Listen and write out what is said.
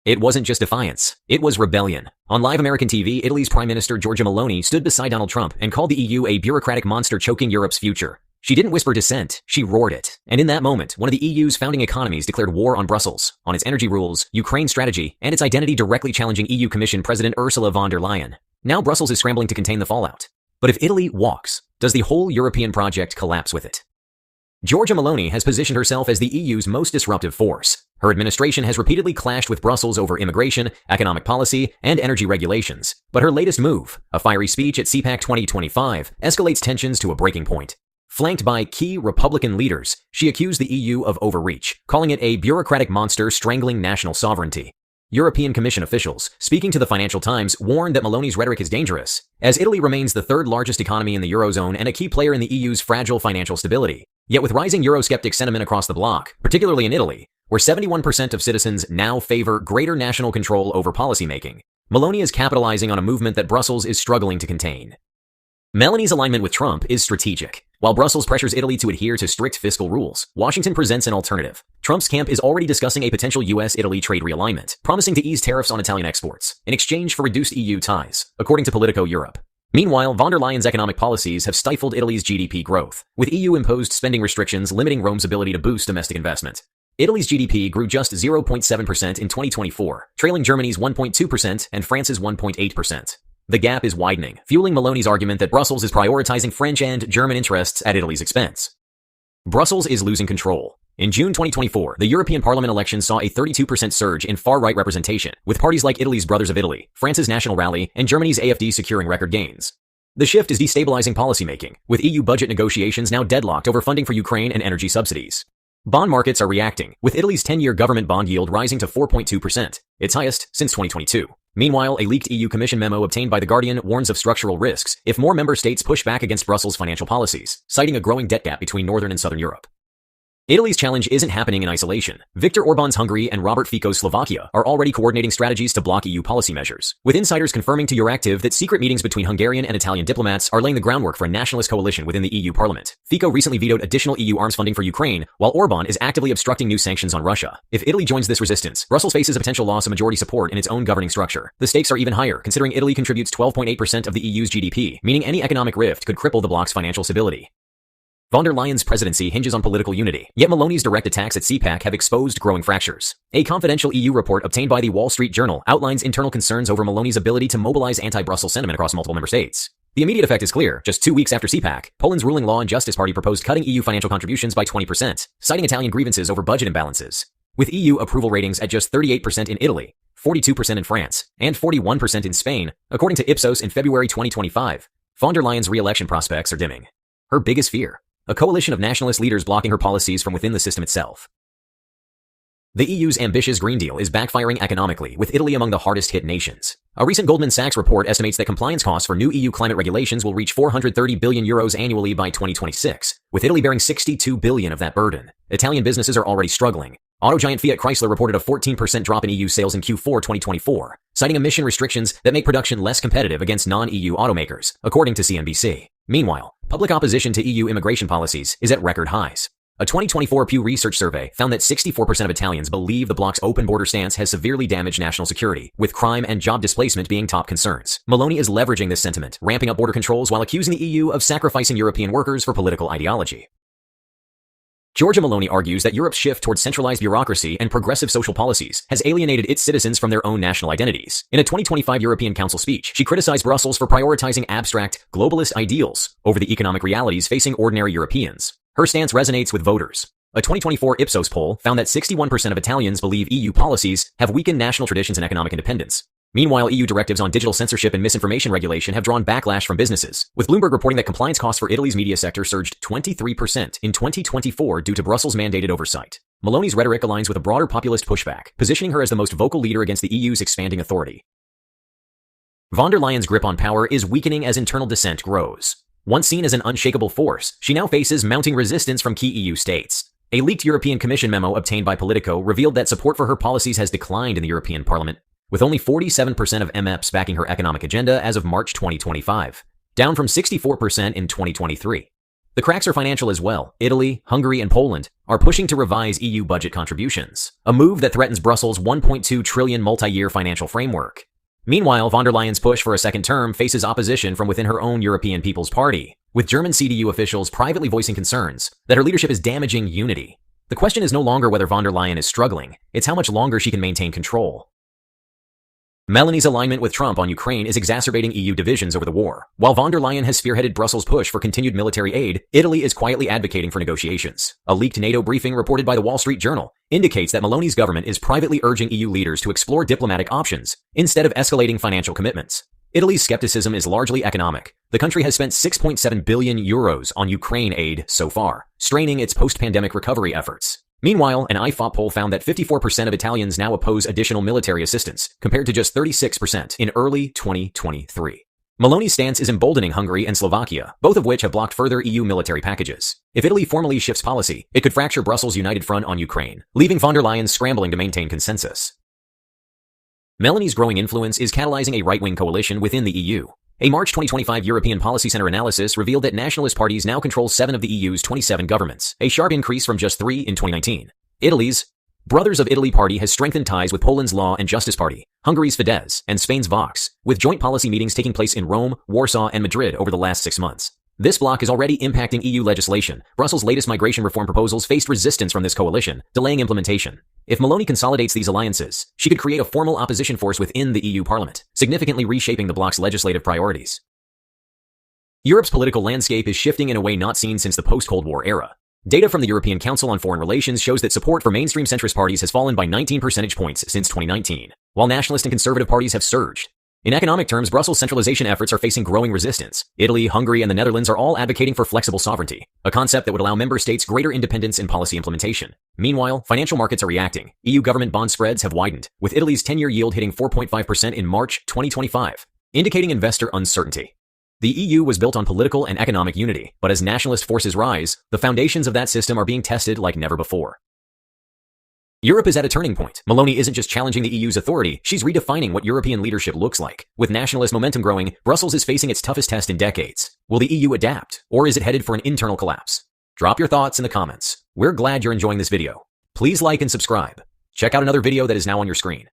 It wasn't just defiance, it was rebellion. On live American TV, Italy's Prime Minister Giorgia Meloni stood beside Donald Trump and called the EU a bureaucratic monster choking Europe's future. She didn't whisper dissent, she roared it. And in that moment, one of the EU's founding economies declared war on Brussels, on its energy rules, Ukraine strategy, and its identity, directly challenging EU Commission President Ursula von der Leyen. Now Brussels is scrambling to contain the fallout. But if Italy walks, does the whole European project collapse with it? Giorgia Meloni has positioned herself as the EU's most disruptive force. Her administration has repeatedly clashed with Brussels over immigration, economic policy, and energy regulations. But her latest move, a fiery speech at CPAC 2025, escalates tensions to a breaking point. Flanked by key Republican leaders, she accused the EU of overreach, calling it a bureaucratic monster strangling national sovereignty. European Commission officials, speaking to the Financial Times, warned that Meloni's rhetoric is dangerous, as Italy remains the third largest economy in the Eurozone and a key player in the EU's fragile financial stability. Yet with rising Eurosceptic sentiment across the bloc, particularly in Italy, where 71% of citizens now favor greater national control over policymaking, Meloni is capitalizing on a movement that Brussels is struggling to contain. Meloni's alignment with Trump is strategic. While Brussels pressures Italy to adhere to strict fiscal rules, Washington presents an alternative. Trump's camp is already discussing a potential US-Italy trade realignment, promising to ease tariffs on Italian exports, in exchange for reduced EU ties, according to Politico Europe. Meanwhile, von der Leyen's economic policies have stifled Italy's GDP growth, with EU-imposed spending restrictions limiting Rome's ability to boost domestic investment. Italy's GDP grew just 0.7% in 2024, trailing Germany's 1.2% and France's 1.8%. The gap is widening, fueling Meloni's argument that Brussels is prioritizing French and German interests at Italy's expense. Brussels is losing control. In June 2024, the European Parliament election saw a 32% surge in far-right representation, with parties like Italy's Brothers of Italy, France's National Rally, and Germany's AfD securing record gains. The shift is destabilizing policymaking, with EU budget negotiations now deadlocked over funding for Ukraine and energy subsidies. Bond markets are reacting, with Italy's 10-year government bond yield rising to 4.2%, its highest since 2022. Meanwhile, a leaked EU Commission memo obtained by The Guardian warns of structural risks if more member states push back against Brussels' financial policies, citing a growing debt gap between northern and southern Europe. Italy's challenge isn't happening in isolation. Viktor Orban's Hungary and Robert Fico's Slovakia are already coordinating strategies to block EU policy measures, with insiders confirming to Euractiv that secret meetings between Hungarian and Italian diplomats are laying the groundwork for a nationalist coalition within the EU Parliament. Fico recently vetoed additional EU arms funding for Ukraine, while Orban is actively obstructing new sanctions on Russia. If Italy joins this resistance, Brussels faces a potential loss of majority support in its own governing structure. The stakes are even higher, considering Italy contributes 12.8% of the EU's GDP, meaning any economic rift could cripple the bloc's financial stability. Von der Leyen's presidency hinges on political unity, yet Meloni's direct attacks at CPAC have exposed growing fractures. A confidential EU report obtained by the Wall Street Journal outlines internal concerns over Meloni's ability to mobilize anti-Brussels sentiment across multiple member states. The immediate effect is clear. Just 2 weeks after CPAC, Poland's ruling Law and Justice Party proposed cutting EU financial contributions by 20%, citing Italian grievances over budget imbalances. With EU approval ratings at just 38% in Italy, 42% in France, and 41% in Spain, according to Ipsos in February 2025, von der Leyen's re-election prospects are dimming. Her biggest fear: a coalition of nationalist leaders blocking her policies from within the system itself. The EU's ambitious Green Deal is backfiring economically, with Italy among the hardest-hit nations. A recent Goldman Sachs report estimates that compliance costs for new EU climate regulations will reach €430 billion annually by 2026, with Italy bearing $62 billion of that burden. Italian businesses are already struggling. Auto giant Fiat Chrysler reported a 14% drop in EU sales in Q4 2024, citing emission restrictions that make production less competitive against non-EU automakers, according to CNBC. Meanwhile, public opposition to EU immigration policies is at record highs. A 2024 Pew Research survey found that 64% of Italians believe the bloc's open border stance has severely damaged national security, with crime and job displacement being top concerns. Meloni is leveraging this sentiment, ramping up border controls while accusing the EU of sacrificing European workers for political ideology. Giorgia Meloni argues that Europe's shift towards centralized bureaucracy and progressive social policies has alienated its citizens from their own national identities. In a 2025 European Council speech, she criticized Brussels for prioritizing abstract, globalist ideals over the economic realities facing ordinary Europeans. Her stance resonates with voters. A 2024 Ipsos poll found that 61% of Italians believe EU policies have weakened national traditions and economic independence. Meanwhile, EU directives on digital censorship and misinformation regulation have drawn backlash from businesses, with Bloomberg reporting that compliance costs for Italy's media sector surged 23% in 2024 due to Brussels' mandated oversight. Meloni's rhetoric aligns with a broader populist pushback, positioning her as the most vocal leader against the EU's expanding authority. Von der Leyen's grip on power is weakening as internal dissent grows. Once seen as an unshakable force, she now faces mounting resistance from key EU states. A leaked European Commission memo obtained by Politico revealed that support for her policies has declined in the European Parliament, with only 47% of MEPs backing her economic agenda as of March 2025, down from 64% in 2023. The cracks are financial as well. Italy, Hungary, and Poland are pushing to revise EU budget contributions, a move that threatens Brussels' 1.2 trillion multi-year financial framework. Meanwhile, von der Leyen's push for a second term faces opposition from within her own European People's Party, with German CDU officials privately voicing concerns that her leadership is damaging unity. The question is no longer whether von der Leyen is struggling, it's how much longer she can maintain control. Meloni's alignment with Trump on Ukraine is exacerbating EU divisions over the war. While von der Leyen has spearheaded Brussels' push for continued military aid, Italy is quietly advocating for negotiations. A leaked NATO briefing reported by the Wall Street Journal indicates that Meloni's government is privately urging EU leaders to explore diplomatic options instead of escalating financial commitments. Italy's skepticism is largely economic. The country has spent 6.7 billion euros on Ukraine aid so far, straining its post-pandemic recovery efforts. Meanwhile, an IFOP poll found that 54% of Italians now oppose additional military assistance, compared to just 36% in early 2023. Meloni's stance is emboldening Hungary and Slovakia, both of which have blocked further EU military packages. If Italy formally shifts policy, it could fracture Brussels' united front on Ukraine, leaving von der Leyen scrambling to maintain consensus. Meloni's growing influence is catalyzing a right-wing coalition within the EU. A March 2025 European Policy Center analysis revealed that nationalist parties now control 7 of the EU's 27 governments, a sharp increase from just 3 in 2019. Italy's Brothers of Italy Party has strengthened ties with Poland's Law and Justice Party, Hungary's Fidesz, and Spain's Vox, with joint policy meetings taking place in Rome, Warsaw, and Madrid over the last 6 months. This bloc is already impacting EU legislation. Brussels' latest migration reform proposals faced resistance from this coalition, delaying implementation. If Meloni consolidates these alliances, she could create a formal opposition force within the EU Parliament, significantly reshaping the bloc's legislative priorities. Europe's political landscape is shifting in a way not seen since the post-Cold War era. Data from the European Council on Foreign Relations shows that support for mainstream centrist parties has fallen by 19 percentage points since 2019, while nationalist and conservative parties have surged. In economic terms, Brussels' centralization efforts are facing growing resistance. Italy, Hungary, and the Netherlands are all advocating for flexible sovereignty, a concept that would allow member states greater independence in policy implementation. Meanwhile, financial markets are reacting. EU government bond spreads have widened, with Italy's 10-year yield hitting 4.5% in March 2025, indicating investor uncertainty. The EU was built on political and economic unity, but as nationalist forces rise, the foundations of that system are being tested like never before. Europe is at a turning point. Meloni isn't just challenging the EU's authority, she's redefining what European leadership looks like. With nationalist momentum growing, Brussels is facing its toughest test in decades. Will the EU adapt, or is it headed for an internal collapse? Drop your thoughts in the comments. We're glad you're enjoying this video. Please like and subscribe. Check out another video that is now on your screen.